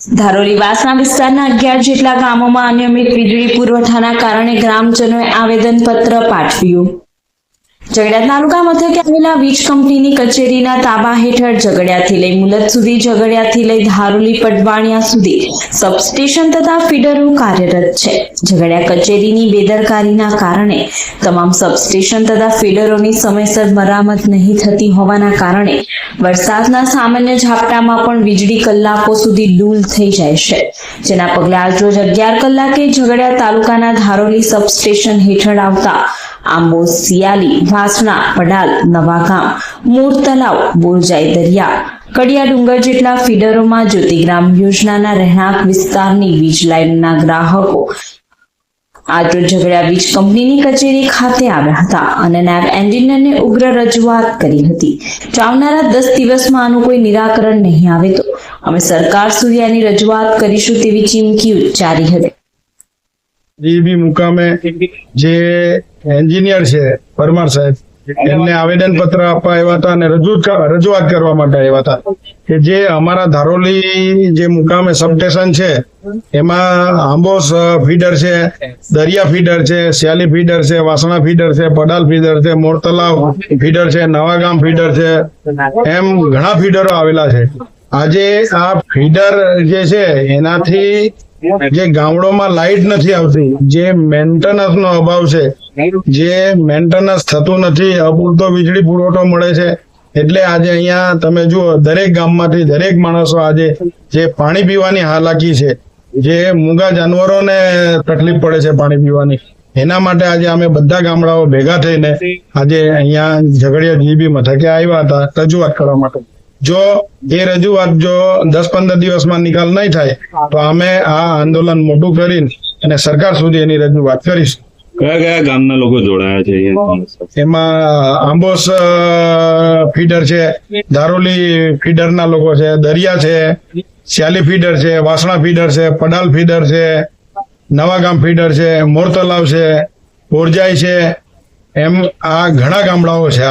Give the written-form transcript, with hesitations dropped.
ધારોલી વાસણા વિસ્તારના 11 જેટલા ગામોમાં અનિયમિત વીજળી પુરવઠાના કારણે ગ્રામજનોએ આવેદનપત્ર પાઠવ્યું. ઝઘડિયા તાલુકા મથકે આવેલા વીજ કંપનીની કચેરીના તાબા હેઠળ ઝઘડિયાથી લઈ મુલત સુધી, ઝઘડિયાથી લઈ ધારોલી પડવાણિયા સુધી સબસ્ટેશન તથા ફીડરો કાર્યરત છે. ઝઘડિયા કચેરીની બેદરકારીના કારણે તમામ સબસ્ટેશન તથા ફીડરોની સમયસર મરામત નહીં થતી હોવાના કારણે વરસાદના સામાન્ય ઝાપટામાં પણ વીજળી કલાકો સુધી ડૂલ થઈ જાય છે. જેના પગલે આજરોજ 11 કલાકે ઝઘડિયા તાલુકાના ધારોલી સબસ્ટેશન હેઠળ આવતા આંબો, સિયાલી, વાસણા, પડાલ, નવાગામ, મૂળ તલાવ, બોરજાઈ દરિયા, કડિયા ડુંગર જેટલા ફીડરોમાં જ્યોતિગ્રામ યોજનાના રહેણાંક વિસ્તારની વીજ લાઇનના ગ્રાહકો આજરોજ ઝઘડિયા વીજ કંપનીની કચેરી ખાતે આવ્યા હતા અને નાયબ એન્જિનિયરને ઉગ્ર રજૂઆત કરી હતી. જો આવનારા 10 દિવસમાં આનું કોઈ નિરાકરણ નહીં આવે તો અમે સરકાર સુધી આની રજૂઆત કરીશું તેવી ચીમકી ઉચ્ચારી હતી. જીબી મુકામે જે એન્જિનિયર છે પરમાર સાહેબ, એમને આવેદન પત્ર આપવા આવ્યા હતા અને રજૂઆત કરવા માટે આવ્યા હતા કે જે અમારા ધારોલી જે મુકામે સબસ્ટેશન છે એમાં આંબોસ ફીડર છે, દરિયા ફીડર છે, સિયાલી ફીડર છે, વાસણા ફીડર છે, પડાલ ફીડર છે, મોર તલાવ ફીડર છે, નવાગામ ફીડર છે, એમ ઘણા ફીડરો આવેલા છે. આજે આ ફીડર જે છે એનાથી જે ગામડોમાં લાઇટ નથી આવતી, જે મેન્ટેનન્સ નો અભાવ છે, જે મેન્ટેનન્સ થતું નથી, અપૂરતો વીજળી પુરવઠો મળે છે. એટલે આજે અહીંયા તમે જુઓ દરેક ગામમાંથી દરેક માણસો આજે જે પાણી પીવાની હાલાકી છે, જે મૂંગા જાનવરોને તકલીફ પડે છે પાણી પીવાની, એના માટે આજે અમે બધા ગામડાઓ ભેગા થઈને આજે અહીંયા ઝઘડિયા જીબી મથકે આવ્યા હતા રજૂઆત કરવા માટે. જો એ રજૂઆત જો 10-15 દિવસમાં નિકાલ નહીં થાય તો અમે આ આંદોલન મોટું કરીને અને સરકાર સુધી એની રજૂઆત કરીશું. કયા કયા ગામના લોકો જોડાયા છે? એમાં આંબોસ ફીડર છે, ધારોલી ફીડરના લોકો છે, દરિયા છે, સિયાલી ફીડર છે, વાસણા ફીડર છે, પડાલ ફીડર છે, નવાગામ ફીડર છે, મોર તલાવ છે, બોરજાઈ છે, એમ આ ઘણા ગામડાઓ છે.